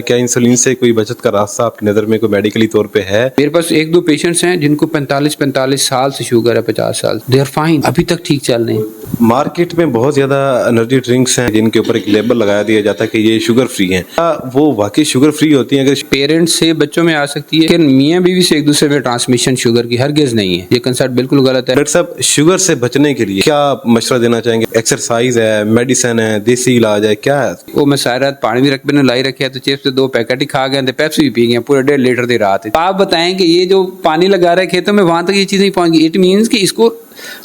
क्या इंसुलिन से कोई बचत का रास्ता आपकी नज़र में कोई मेडिकली तौर पे है? मेरे पास एक दो पेशेंट्स हैं जिनको 45 साल से शुगर है, 50 साल, दे आर फाइन, अभी तक ठीक चल रहे हैं। मार्केट में बहुत ज़्यादा एनर्जी ड्रिंक्स हैं जिनके ऊपर एक लेबल लगाया दिया जाता है कि ये शुगर फ्री हैं। क्या वो वाकई शुगर फ्री होती हैं? अगर पेरेंट्स से बच्चों में आ सकती है, लेकिन मियाँ बीवी से एक दूसरे में ट्रांसमिशन शुगर की हरगिज नहीं है। ये कंसेप्ट बिल्कुल गलत है। डॉक्टर साहब, शुगर से बचने के लिए क्या मशवरा देना चाहेंगे? एक्सरसाइज है, मेडिसिन है, देसी इलाज है, क्या है? वो मैं सारी रात पानी भी मैंने लाई रखे है, तो चिप्स से 2 पैकेट ही खा गए, पेप्सी भी पी गए, पूरे 1.5 लीटर की रात है। आप बताएं कि ये जो पानी लगा रहे खेतों में, वहां तक ये चीज़ नहीं पहुंच गई। इट मीन्स कि इसको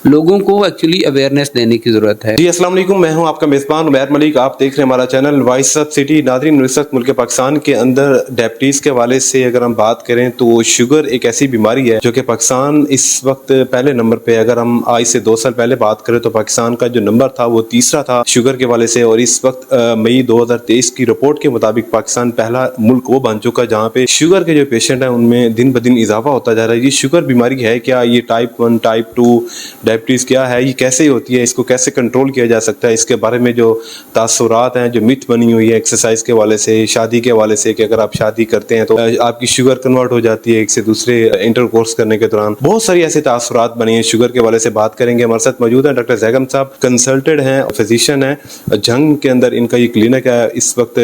लोगों को एक्चुअली अवेयरनेस देने की जरूरत है। जी अस्सलाम वालेकुम, मैं हूं आपका मेजबान उमैर मलिक। आप देख रहे हैं हमारा चैनल वॉइस ऑफ सिटी। नाज़रीन, इस वक्त मुल्क पाकिस्तान के अंदर डायबिटीज़ के हवाले से अगर हम बात करें तो शुगर एक ऐसी बीमारी है जो कि पाकिस्तान इस वक्त पहले नंबर पे। अगर हम आज से 2 साल पहले बात करें तो पाकिस्तान का जो नंबर था वो तीसरा था शुगर के हवाले से, और इस वक्त मई 2023 की रिपोर्ट के मुताबिक पाकिस्तान पहला मुल्क वो बन चुका जहाँ पे शुगर के जो पेशेंट हैं उनमें दिन ब दिन इजाफा होता जा रहा है। ये शुगर बीमारी है क्या? ये टाइप 1, टाइप 2 डायबिटीज़ क्या है? ये कैसे होती है? इसको कैसे कंट्रोल किया जा सकता है? इसके बारे में जो तासुरात हैं, जो मिथ बनी हुई है एक्सरसाइज के हवाले से, शादी के हवाले से कि अगर आप शादी करते हैं तो आपकी शुगर कन्वर्ट हो जाती है एक से दूसरे इंटरकोर्स करने के दौरान, बहुत सारी ऐसे तासुरात बनी है। शुगर के हवाले से बात करेंगे। हमारे साथ मौजूद है डॉक्टर जैगम साहब, कंसल्टेंट हैं, फिजिशियन है। जंग के अंदर इनका ये क्लिनिक है इस वक्त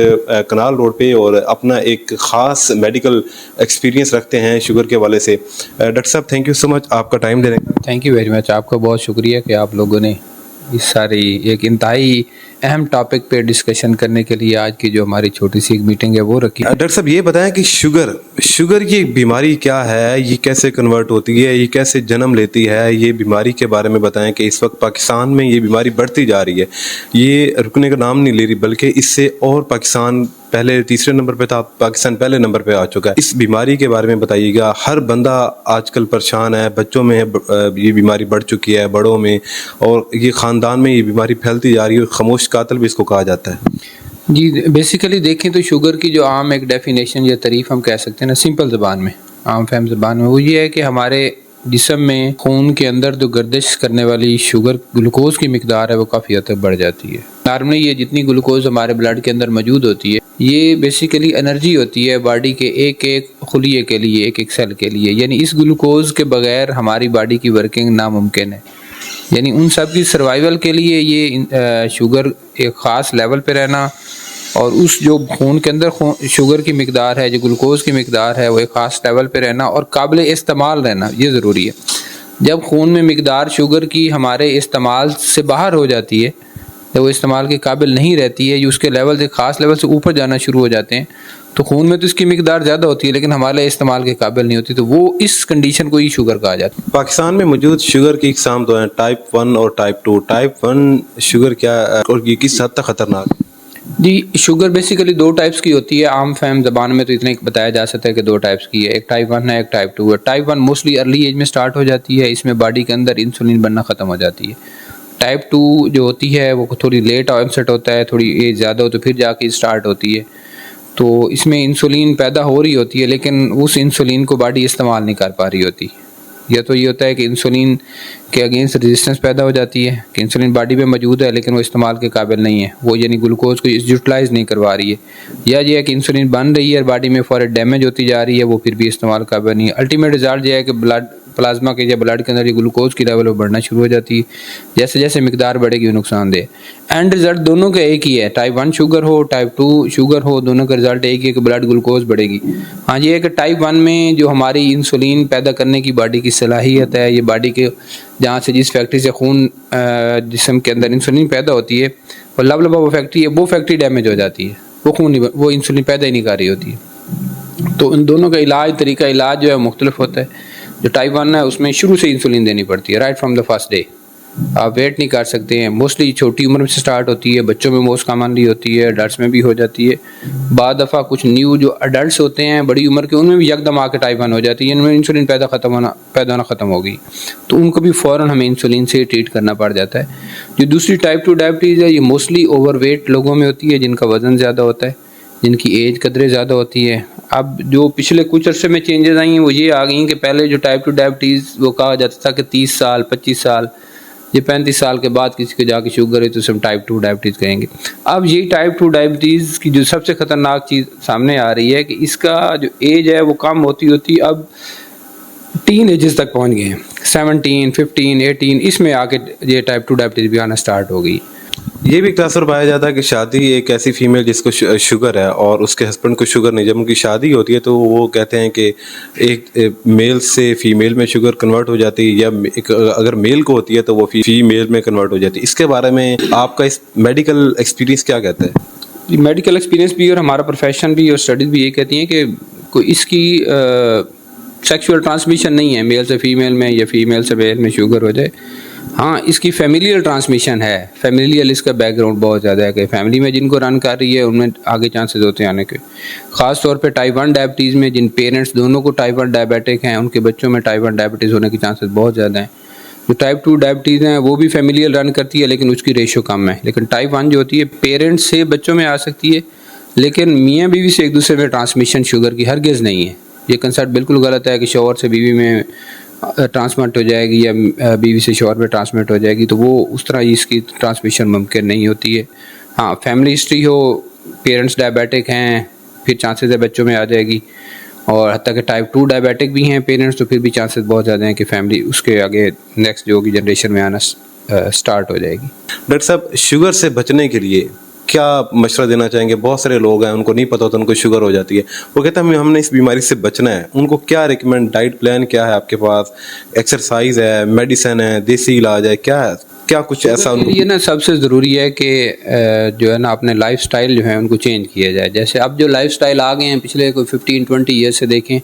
कनाल रोड पे, और अपना एक खास मेडिकल एक्सपीरियंस रखते हैं शुगर के हवाले से। डॉक्टर साहब, थैंक यू सो मच आपका टाइम देने का। थैंक यू वेरी मच, आपका बहुत शुक्रिया कि आप लोगों ने इस सारी एक इंतहाई अहम टॉपिक पे डिस्कशन करने के लिए आज की जो हमारी छोटी सी एक मीटिंग है वो रखी। डॉक्टर साहब, ये बताएं कि शुगर की बीमारी क्या है? ये कैसे कन्वर्ट होती है? ये कैसे जन्म लेती है? ये बीमारी के बारे में बताएं कि इस वक्त पाकिस्तान में ये बीमारी बढ़ती जा रही है, ये रुकने का नाम नहीं ले रही, बल्कि इससे और पाकिस्तान पहले तीसरे नंबर पे था, पाकिस्तान पहले नंबर पे आ चुका है। इस बीमारी के बारे में बताइएगा। हर बंदा आजकल परेशान है, बच्चों में ये बीमारी बढ़ चुकी है, बड़ों में, और ये ख़ानदान में ये बीमारी फैलती जा रही है, और खामोश कातिल भी इसको कहा जाता है। जी, बेसिकली देखें तो शुगर की जो आम एक डेफिनेशन या तारीफ हम कह सकते हैं ना, सिंपल ज़बान में, आम फहम ज़बान में, वो ये है कि हमारे जिस्म में खून के अंदर जो गर्दिश करने वाली शुगर ग्लूकोज की मिकदार है वो काफ़ी हद तक बढ़ जाती है। नॉर्मली ये जितनी ग्लूकोज हमारे ब्लड के अंदर मौजूद होती है, ये बेसिकली एनर्जी होती है बॉडी के एक एक खुलिये के लिए, एक एक सेल के लिए। यानी इस ग्लूकोज के बगैर हमारी बॉडी की वर्किंग नामुमकिन है। यानी उन सब की सर्वाइवल के लिए ये शुगर एक ख़ास लेवल पे रहना, और उस जो खून के अंदर शुगर की मिकदार है, जो ग्लूकोज की मिकदार है, वो एक ख़ास लेवल पे रहना और काबिल इस्तेमाल रहना, ये ज़रूरी है। जब खून में मिकदार शुगर की हमारे इस्तेमाल से बाहर हो जाती है, जब वो इस्तेमाल के काबिल नहीं रहती है, ये उसके लेवल से ख़ास लेवल से ऊपर जाना शुरू हो जाते हैं, तो खून में तो इसकी मिकदार ज़्यादा होती है लेकिन हमारे इस्तेमाल के काबिल नहीं होती, तो वो इस कंडीशन को ही शुगर कहा जाता है। पाकिस्तान में मौजूद शुगर की इकसाम दो हैं, टाइप 1 और टाइप 2। टाइप 1 शुगर क्या है और ये किस हद तक खतरनाक है? जी, शुगर बेसिकली 2 टाइप्स की होती है। आम फहम ज़बान में तो इतना बताया जा सकता है कि 2 टाइप्स की है, एक टाइप 1 है, एक टाइप 2 है। टाइप 1 मोस्टली अर्ली एज में स्टार्ट हो जाती है, इसमें बॉडी के अंदर इंसुलिन बनना ख़त्म हो जाती है। टाइप 2 जो होती है वो थोड़ी लेट ऑनसेट होता है, थोड़ी एज ज़्यादा हो तो फिर जाके स्टार्ट होती है। तो इसमें इंसुलिन पैदा हो रही होती है लेकिन उस इंसुलिन को बॉडी इस्तेमाल नहीं कर पा रही होती। या तो ये होता है कि इंसुलिन के अगेंस्ट रेजिस्टेंस पैदा हो जाती है कि इंसुलिन बॉडी में मौजूद है लेकिन वो इस्तेमाल के काबिल नहीं है, वो यानी ग्लूकोज को यूटिलाइज नहीं करवा रही है। या ये है कि इंसुलिन बन रही है और बॉडी में फॉर डैमेज होती जा रही है, वो फिर भी इस्तेमाल काबिल नहीं है। अल्टीमेट रिजल्ट ये है कि ब्लड प्लाज्मा के या ब्लड के अंदर ये ग्लूकोज की लेवल बढ़ना शुरू हो जाती है। जैसे जैसे मिकदार बढ़ेगी वो नुकसानदेह। एंड रिजल्ट दोनों का एक ही है, टाइप 1 शुगर हो, टाइप 2 शुगर हो, दोनों का रिजल्ट एक ही है कि ब्लड ग्लूकोज बढ़ेगी। हाँ, ये है कि टाइप 1 में जो हमारी इंसुलिन पैदा करने की बॉडी की सलाहियत है, ये बॉडी के जहाँ से जिस फैक्ट्री से खून जिस्म के अंदर इंसुलिन पैदा होती है, वो लबलबा वो फैक्ट्री डैमेज हो जाती है, वो खून नहीं, वो इंसुलिन पैदा ही नहीं कर रही होती है। तो उन दोनों का तरीका इलाज जो है मुख्तलिफ होता है। जो टाइप 1 है उसमें शुरू से इंसुलिन देनी पड़ती है, right from the first day. आप वेट नहीं कर सकते हैं, मोस्टली छोटी उम्र में से स्टार्ट होती है, बच्चों में मोस्ट कॉमनली होती है, अडल्ट्स में भी हो जाती है। बाद दफ़ा कुछ न्यू जो अडल्ट्स होते हैं बड़ी उम्र के, उनमें भी यकदम आके टाइप 1 हो जाती है, इनमें इंसुलिन पैदा होना ख़त्म हो गई, तो उनको भी फ़ौरन हमें इंसुलिन से ट्रीट करना पड़ जाता है। जो दूसरी टाइप 2 डायबिटीज़ है, ये मोस्टली ओवरवेट लोगों में होती है, जिनका वज़न ज़्यादा होता है, जिनकी एज कदरे ज़्यादा होती है। अब जो पिछले कुछ अरसे में चेंजेस आई हैं वो ये आ गई हैं कि पहले जो टाइप 2 डायबिटीज़ वो कहा जाता था कि 30 साल 25 साल ये 35 साल के बाद किसी को जाके शुगर है तो हम टाइप 2 डायबिटीज़ कहेंगे। अब ये टाइप 2 डायबिटीज़ की जो सबसे ख़तरनाक चीज़ सामने आ रही है कि इसका जो एज है वो कम होती होती अब टीन एजेस तक पहुंच गए हैं, 17, 15, 18, इसमें आके ये टाइप 2 डायबिटीज़ भी आना स्टार्ट हो गई। ये भी एक तासर पाया जाता है कि शादी एक ऐसी फीमेल जिसको शुगर है और उसके हस्बैंड को शुगर नहीं, जब उनकी शादी होती है तो वो कहते हैं कि एक मेल से फीमेल में शुगर कन्वर्ट हो जाती है, या अगर मेल को होती है तो वो फीमेल में कन्वर्ट हो जाती है। इसके बारे में आपका इस मेडिकल एक्सपीरियंस क्या कहता है? मेडिकल एक्सपीरियंस भी और हमारा प्रोफेशन भी और स्टडीज़ भी ये कहती हैं कि कोई इसकी सेक्सुअल ट्रांसमिशन नहीं है मेल से फीमेल में या फीमेल से मेल में शुगर हो जाए। हाँ, इसकी फैमिलियल ट्रांसमिशन है, फैमिलियल इसका बैकग्राउंड बहुत ज़्यादा है कि फैमिली में जिनको रन कर रही है उनमें आगे चांसेस होते हैं आने के। ख़ास तौर पे टाइप 1 डायबिटीज़ में जिन पेरेंट्स दोनों को टाइप 1 डायबिटिक हैं उनके बच्चों में टाइप 1 डायबिटीज़ होने के चांसेस बहुत ज़्यादा हैं। जो टाइप 2 डायबिटीज़ हैं वो भी फैमिलियल रन करती है लेकिन उसकी रेशो कम है। लेकिन टाइप 1 जो होती है पेरेंट्स से बच्चों में आ सकती है, लेकिन मियाँ बीवी से एक दूसरे में ट्रांसमिशन शुगर की हरगिज़ नहीं है। ये कंसेप्ट बिल्कुल गलत है कि शौहर से बीवी में ट्रांसमिट हो जाएगी या बीवी से शौहर में ट्रांसमिट हो जाएगी, तो वो उस तरह इसकी ट्रांसमिशन मुमकिन नहीं होती है। हाँ, फैमिली हिस्ट्री हो, पेरेंट्स डायबिटिक हैं, फिर चांसेस है बच्चों में आ जाएगी, और हत्ता कि टाइप 2 डायबिटिक भी हैं पेरेंट्स तो फिर भी चांसेस बहुत ज़्यादा हैं कि फैमिली उसके आगे नेक्स्ट जो होगी जनरेशन में आना स्टार्ट हो जाएगी। डॉक्टर साहब, शुगर से बचने के लिए क्या मशवरा देना चाहेंगे? बहुत सारे लोग हैं उनको नहीं पता होता उनको शुगर हो जाती है, वो कहते हैं हमने इस बीमारी से बचना है, उनको क्या रिकमेंड, डाइट प्लान क्या है आपके पास? एक्सरसाइज है, मेडिसिन है, देसी इलाज है, क्या कुछ ऐसा? ये ना सबसे ज़रूरी है कि जो है ना अपने लाइफस्टाइल जो है उनको चेंज किया जाए। जैसे अब जो लाइफस्टाइल आ गए हैं पिछले कोई 15-20 ईयर से देखें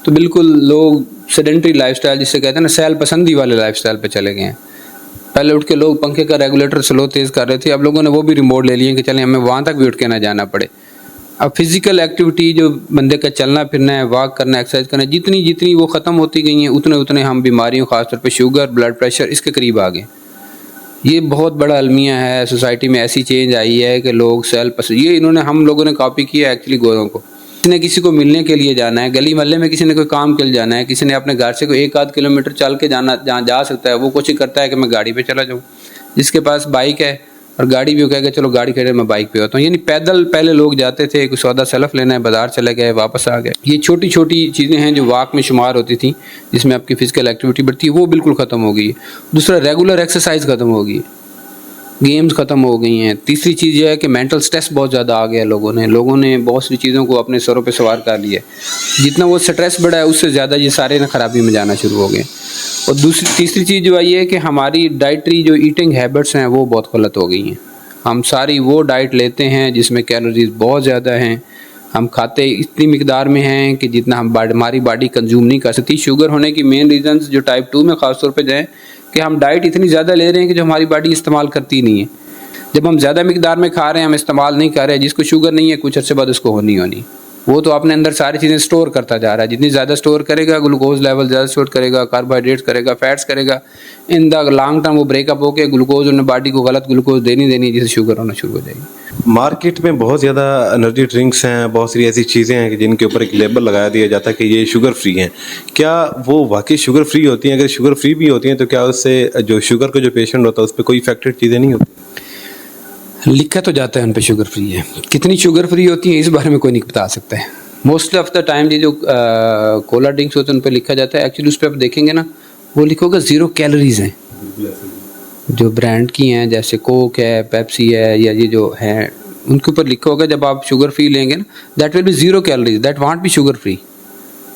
तो बिल्कुल लोग सेडेंटरी लाइफस्टाइल जिसे कहते हैं ना सैल पसंदी वाले लाइफस्टाइल पे चले गए हैं। पहले उठ के लोग पंखे का रेगुलेटर स्लो तेज़ कर रहे थे, अब लोगों ने वो भी रिमोट ले लिए कि चलें हमें वहाँ तक भी उठ के ना जाना पड़े। अब फिज़िकल एक्टिविटी जो बंदे का चलना फिरना है, वॉक करना, एक्सरसाइज करना, जितनी जितनी वो ख़त्म होती गई हैं उतने उतने हम बीमारियों ख़ासतौर पर शुगर, ब्लड प्रेशर इसके करीब आ गए। ये बहुत बड़ा अलमिया है, सोसाइटी में ऐसी चेंज आई है कि लोग सेल्फ पसंद, ये इन्होंने हम लोगों ने कॉपी किया एक्चुअली गोरों को। किसी ने किसी को मिलने के लिए जाना है, गली मोहल्ले में किसी ने कोई काम के लिए जाना है, किसी ने अपने घर से कोई 1-8 किलोमीटर चल के जाना, जहाँ जा सकता है वो कोशिश करता है कि मैं गाड़ी पे चला जाऊँ। जिसके पास बाइक है और गाड़ी भी, वो कहेगा चलो गाड़ी खड़े मैं बाइक पे होता हूँ। यानी पैदल पहले लोग जाते थे, कोई सौदा सलफ लेना है बाजार चले गए वापस आ गए। ये छोटी छोटी चीज़ें हैं जो वॉक में शुमार होती थी जिसमें आपकी फिजिकल एक्टिविटी बढ़ती है, वो बिल्कुल ख़त्म हो गई है। दूसरा, रेगुलर एक्सरसाइज ख़त्म हो गई है, गेम्स ख़त्म हो गई हैं। तीसरी चीज़ यह है कि मेंटल स्ट्रेस बहुत ज़्यादा आ गया है। लोगों ने बहुत सी चीज़ों को अपने सरों पे सवार कर लिया है। जितना वो स्ट्रेस बढ़ा है उससे ज़्यादा ये सारे ना खराबी में जाना शुरू हो गए। और तीसरी चीज़ जो आई है कि हमारी डाइटरी जो ईटिंग हैबिट्स हैं वो बहुत गलत हो गई हैं। हम सारी वो डाइट लेते हैं जिसमें कैलोरीज बहुत ज़्यादा हैं, हम खाते इतनी मिकदार में हैं कि जितना हमारी बॉडी कंज्यूम नहीं कर सकती। शुगर होने की मेन रीजंस जो टाइप 2 में ख़ासतौर पे जाएँ कि हम डाइट इतनी ज़्यादा ले रहे हैं कि जो हमारी बॉडी इस्तेमाल करती नहीं है। जब हम ज़्यादा मिकदार में खा रहे हैं, हम इस्तेमाल नहीं कर रहे हैं, जिसको शुगर नहीं है कुछ अर्से बाद उसको होनी वो तो अपने अंदर सारी चीज़ें स्टोर करता जा रहा है। जितनी ज़्यादा स्टोर करेगा, ग्लूकोज लेवल ज़्यादा स्टोर करेगा, कार्बोहाइड्रेट्स करेगा, फैट्स करेगा, इन द लॉन्ग टर्म वो ब्रेकअप होकर ग्लूकोज उन्हें बॉडी को गलत ग्लूकोज देनी जिससे शुगर होना शुरू हो जाएगी। मार्केट में बहुत ज़्यादा एनर्जी ड्रिंक्स हैं, बहुत सारी ऐसी चीज़ें हैं कि जिनके ऊपर एक लेबल लगाया दिया जाता है कि ये शुगर फ्री हैं। क्या वो वाकई शुगर फ्री होती हैं? अगर शुगर फ्री भी होती हैं तो क्या उससे जो शुगर का जो पेशेंट होता है उस पर कोई इफेक्टेड चीज़ें नहीं होती? लिखा तो जाता है उन पर शुगर फ्री है, कितनी शुगर फ्री होती है इस बारे में कोई नहीं बता सकता है। मोस्ट ऑफ द टाइम ये जो कोला ड्रिंक्स होते हैं उन पर लिखा जाता है, एक्चुअली उस पर आप देखेंगे ना वो लिखा होगा 0 कैलोरीज हैं। जो ब्रांड की हैं जैसे कोक है, पेप्सी है, या ये जो है उनके ऊपर लिखा होगा जब आप शुगर फ्री लेंगे ना that will be 0 calories, that won't be sugar free.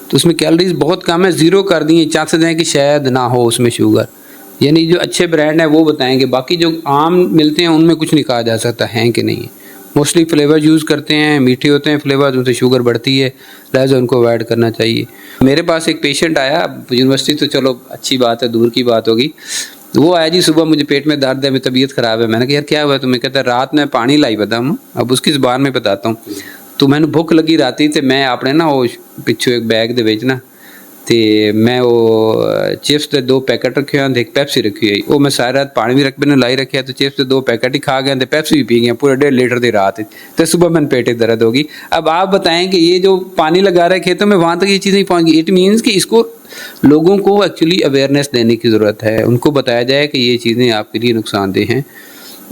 तो उसमें कैलोरीज बहुत कम है, 0 कर दी, चांसेस हैं कि शायद ना हो उसमें शुगर। यानी जो अच्छे ब्रांड हैं वो बताएंगे, बाकी जो आम मिलते हैं उनमें कुछ नहीं कहा जा सकता हैं कि नहीं है। मोस्टली फ्लेवर यूज़ करते हैं, मीठे होते हैं फ्लेवर, उनसे शुगर बढ़ती है, लिहाजा उनको अवॉइड करना चाहिए। मेरे पास एक पेशेंट आया यूनिवर्सिटी, तो चलो अच्छी बात है, दूर की बात होगी। वो आया जी सुबह, मुझे पेट में दर्द है, मेरी तबीयत ख़राब है। मैंने कहा यार क्या हुआ? तो मैं कहता रात में पानी लाई बताऊँ, अब उसकी ज़बान में बताता हूँ। तो मैंने भूख लगी राती तो मैं अपने ना वो पिछू एक बैग दे विच ना ਤੇ ਮੈਂ ਉਹ ਚਿਪਸ ਦੇ 2 ਪੈਕਟ ਰੱਖੇ ਹੋਏ, ਇੱਕ ਪੈਪਸੀ ਰੱਖੀ ਹੋਈ, ਉਹ ਮੈਂ ਸਾਰੀ ਰਾਤ पानी भी रख मैंने लाई रखे तो चिप्स के 2 पैकेट ही खा गए थे, पेप्सी भी पी गए पूरे 1.5 लीटर की रात, तो सुबह मैंने पेट दर्द होगी। अब आप बताएं कि ये जो पानी लगा रहे खेतों में वहाँ तक ये चीज़ें पहुँच गई। इट मीन्स कि इसको लोगों को एक्चुअली अवेयरनेस देने की ज़रूरत है, उनको बताया जाए कि ये चीज़ें आपके लिए नुकसानदेह हैं,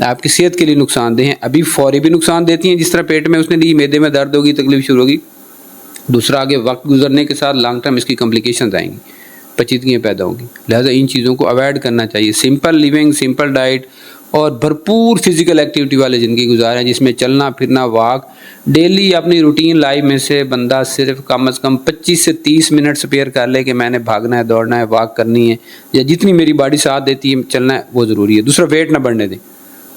आपकी सेहत के लिए नुकसानदेह हैं। अभी फौरी भी नुकसान देती हैं, जिस तरह पेट में उसने ली, मैदे में दर्द होगी, तकलीफ शुरू होगी। दूसरा, आगे वक्त गुजरने के साथ लॉन्ग टर्म इसकी कॉम्प्लिकेशंस आएंगी, पेचीदगियाँ पैदा होंगी। लिहाजा इन चीज़ों को अवॉइड करना चाहिए। सिंपल लिविंग, सिंपल डाइट और भरपूर फिजिकल एक्टिविटी वाले ज़िंदगी गुजारें, जिसमें चलना फिरना, वॉक डेली अपनी रूटीन लाइफ में से बंदा सिर्फ कम से कम 25 से 30 मिनट स्पेयर कर ले कि मैंने भागना है, दौड़ना है, वॉक करनी है, या जितनी मेरी बॉडी साथ देती है चलना है, वो ज़रूरी है। दूसरा, वेट ना बढ़ने दें।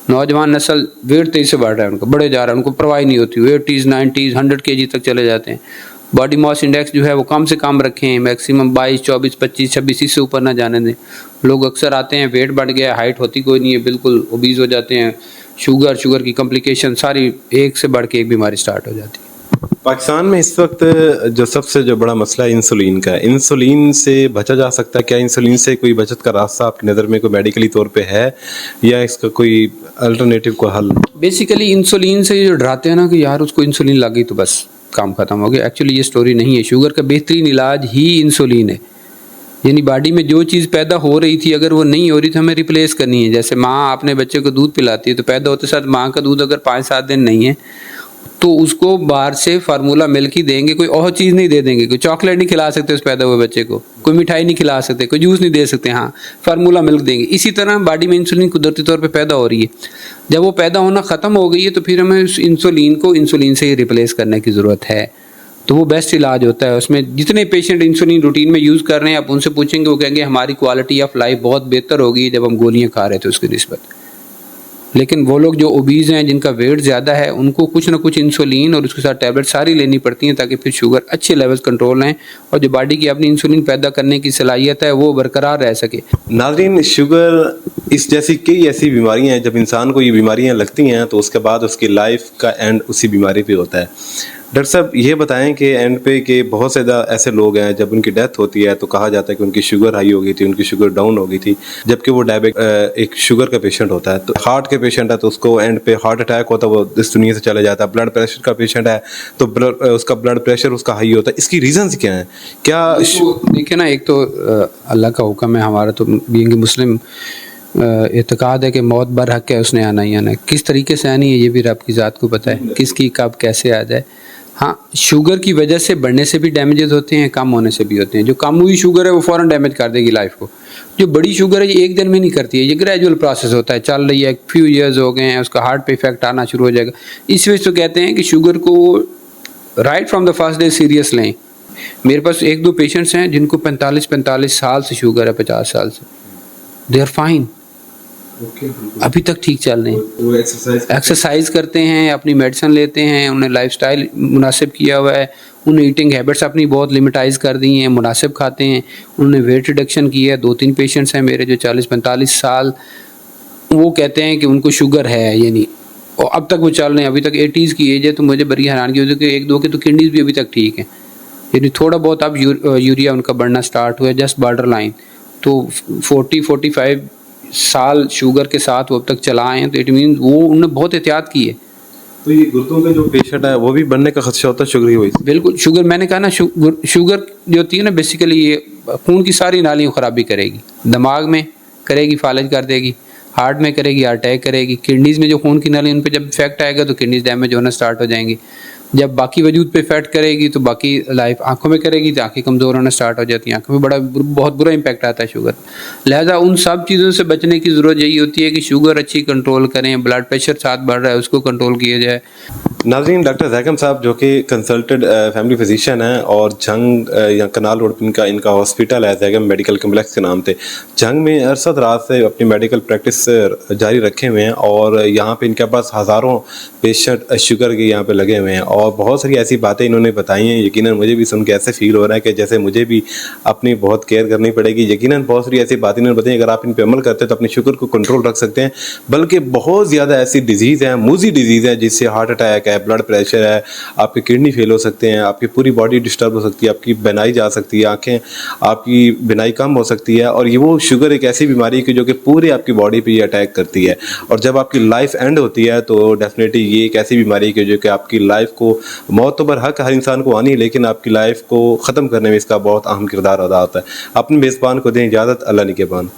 नौजवान नस्ल वेट तेज़ी से बढ़ रहा है, उनका बढ़े जा रहा है, उनको परवाह नहीं होती, 80s 90s 100 kg तक चले जाते हैं। बॉडी मास इंडेक्स जो है वो कम से कम रखें, मैक्सिमम 22, 24, 25, 26 इससे ऊपर ना जाने दें। लोग अक्सर आते हैं, वेट बढ़ गया, हाइट होती कोई नहीं है, बिल्कुल ओबीज हो जाते हैं, शुगर की कॉम्प्लिकेशन सारी एक से बढ़ के एक बीमारी स्टार्ट हो जाती है। पाकिस्तान में इस वक्त जो सबसे बड़ा मसला है इंसुलिन का है, इंसुलिन से बचा जा सकता है क्या? इंसुलिन से कोई बचत का रास्ता आपकी नज़र में कोई मेडिकली तौर पे है, या इसका कोई अल्टरनेटिव को हल? बेसिकली इंसुलिन से जो डराते हैं ना कि यार उसको इंसुलिन लग गई तो बस काम खत्म हो गया, एक्चुअली ये स्टोरी नहीं है। शुगर का बेहतरीन इलाज ही इंसुलिन है। यानी बॉडी में जो चीज़ पैदा हो रही थी अगर वो नहीं हो रही तो हमें रिप्लेस करनी है। जैसे माँ अपने बच्चे को दूध पिलाती है तो पैदा होते साथ माँ का दूध अगर 5-7 दिन नहीं है तो उसको बाहर से फार्मूला मिल्क ही देंगे, कोई और चीज़ नहीं दे देंगे। कोई चॉकलेट नहीं खिला सकते उस पैदा हुए बच्चे को, कोई मिठाई नहीं खिला सकते, कोई जूस नहीं दे सकते, हाँ फार्मूला मिल्क देंगे। इसी तरह बॉडी में इंसुलिन कुदरती तौर पे पैदा हो रही है। जब वो पैदा होना ख़त्म हो गई है तो फिर हमें उस इंसुलिन को इंसुलिन से ही रिप्लेस करने की ज़रूरत है। तो वो बेस्ट इलाज होता है। उसमें जितने पेशेंट इंसुलिन रूटीन में यूज़ कर रहे हैं आप उनसे पूछेंगे, वो कहेंगे हमारी क्वालिटी ऑफ लाइफ बहुत बेहतर होगी जब हम गोलियाँ खा रहे थे उसकी निस्बत। लेकिन वो लोग जो ओबीज़ हैं, जिनका वेट ज़्यादा है, उनको कुछ ना कुछ इंसुलिन और उसके साथ टैबलेट सारी लेनी पड़ती हैं ताकि फिर शुगर अच्छे लेवल्स कंट्रोल रहें और जो बॉडी की अपनी इंसुलिन पैदा करने की सलाहियत है वो बरकरार रह सके। नाज़रीन, शुगर इस जैसी कई ऐसी बीमारियां हैं, जब इंसान को ये बीमारियां लगती हैं तो उसके बाद उसकी लाइफ का एंड उसी बीमारी पे होता है। डॉक्टर साहब ये बताएं कि एंड पे के बहुत से ऐसे लोग हैं जब उनकी डेथ होती है तो कहा जाता है कि उनकी शुगर हाई हो गई थी, उनकी शुगर डाउन हो गई थी, जबकि वो एक शुगर का पेशेंट होता है, तो हार्ट के पेशेंट है तो उसको एंड पे हार्ट अटैक होता है, वो इस दुनिया से चले जाता है। ब्लड प्रेशर का पेशेंट है तो उसका ब्लड प्रेशर उसका हाई होता है। इसकी रीजंस क्या है? क्या देखिए ना, एक तो अल्लाह का हुक्म है, हमारा तो बीइंग मुस्लिम एतकाद है कि मौत बर हक है, उसने आना ही आना है। किस तरीके से आनी है ये भी रब की ज़ात को पता है, किसकी कब कैसे आ जाए। हाँ, शुगर की वजह से बढ़ने से भी डैमेजेस होते हैं, कम होने से भी होते हैं। जो कम हुई शुगर है वो फ़ौरन डैमेज कर देगी लाइफ को। जो बड़ी शुगर है ये एक दिन में नहीं करती है, ये ग्रेजुअल प्रोसेस होता है, चल रही है, फ्यू ईयर्स हो गए हैं, उसका हार्ट पे इफेक्ट आना शुरू हो जाएगा। इस वजह से कहते हैं कि शुगर को right from the first day serious लें। मेरे पास 1-2 पेशेंट्स हैं जिनको 45 साल से शुगर है, 50 साल से, दे आर फाइन, अभी तक ठीक चल रहे हैं, एक्सरसाइज करते हैं, अपनी मेडिसिन लेते हैं, उन्हें लाइफस्टाइल मुनासिब किया हुआ है, उन्हें ईटिंग हैबिट्स अपनी बहुत लिमिटाइज कर दी हैं, मुनासिब खाते हैं, उन्होंने वेट रिडक्शन किया है। 2-3 पेशेंट्स हैं मेरे जो 40-45 साल, वो कहते हैं कि उनको शुगर है, यानी और अब तक वो चल रहे हैं, अभी तक 80s की एज है। तो मुझे बड़ी हैरानगी होती है कि 1-2 के तो किडनीज भी अभी तक ठीक हैं, यानी थोड़ा बहुत अब यूरिया उनका बढ़ना स्टार्ट हुआ है, जस्ट बॉर्डर लाइन। तो 40-45 साल शुगर के साथ वो अब तक चला आए हैं, तो इट मीन वो उन्होंने बहुत एहतियात की है। तो ये गुर्दों के जो पेशेंट है वो भी बनने का खदशा होता है शुगर की वजह से? बिल्कुल, शुगर मैंने कहा ना, शुगर जो होती है ना बेसिकली ये खून की सारी नालियों खराबी करेगी, दिमाग में करेगी, फालज कर देगी, हार्ट में करेगी, हार्ट अटैक करेगी, किडनीज में जो खून की नाली उन पर जब इफेक्ट आएगा तो किडनीज डैमेज होना स्टार्ट हो जाएंगी। जब बाकी वजूद पे इफेक्ट करेगी तो बाकी लाइफ आंखों में करेगी तो आंखें कमज़ोर होना स्टार्ट हो जाती हैं, आंखों में बहुत बुरा इम्पैक्ट आता है शुगर। लिहाजा उन सब चीज़ों से बचने की ज़रूरत यही होती है कि शुगर अच्छी कंट्रोल करें, ब्लड प्रेशर साथ बढ़ रहा है उसको कंट्रोल किया जाए। नाज़रीन, डॉक्टर ज़ैकम साहब जो कि कंसल्टेंट फैमिली फिजिशियन हैं और जंग या कनाल रोड पर इनका हॉस्पिटल है ज़ैकम मेडिकल कम्प्लेक्स के नाम से, जंग में अरसद रात से अपनी मेडिकल प्रैक्टिस जारी रखे हुए हैं और यहाँ पे इनके पास हज़ारों पेशेंट शुगर के यहाँ पे लगे हुए हैं और बहुत सारी ऐसी बातें इन्होंने बताई हैं, यकीनन मुझे भी सुन के ऐसे फील हो रहा है कि जैसे मुझे भी अपनी बहुत केयर करनी पड़ेगी। यकीनन बहुत सारी ऐसी बातें इन्होंने बताई, अगर आप इन पे अमल करते हैं तो अपने शुगर को कंट्रोल रख सकते हैं। बल्कि बहुत ज़्यादा ऐसी डिजीज़ हैं, मूजी डिजीज़ है, जिससे हार्ट अटैक है, ब्लड प्रेशर है, आपके किडनी फेल हो सकते हैं, आपकी पूरी बॉडी डिस्टर्ब हो सकती है, आपकी बिनाई जा सकती है, आँखें आपकी बिनाई कम हो सकती है। और ये वो शुगर एक ऐसी बीमारी है कि जो कि पूरी आपकी बॉडी पे ये अटैक करती है, और जब आपकी लाइफ एंड होती है तो डेफिनेटली ये एक ऐसी बीमारी है कि जो कि आपकी लाइफ को, मौत तो बरहक हर इंसान को आनी है, लेकिन आपकी लाइफ को ख़त्म करने में इसका बहुत अहम किरदार अदा होता है। अपने मेज़बान को दें इजाज़त, अल्लाह निगहबान।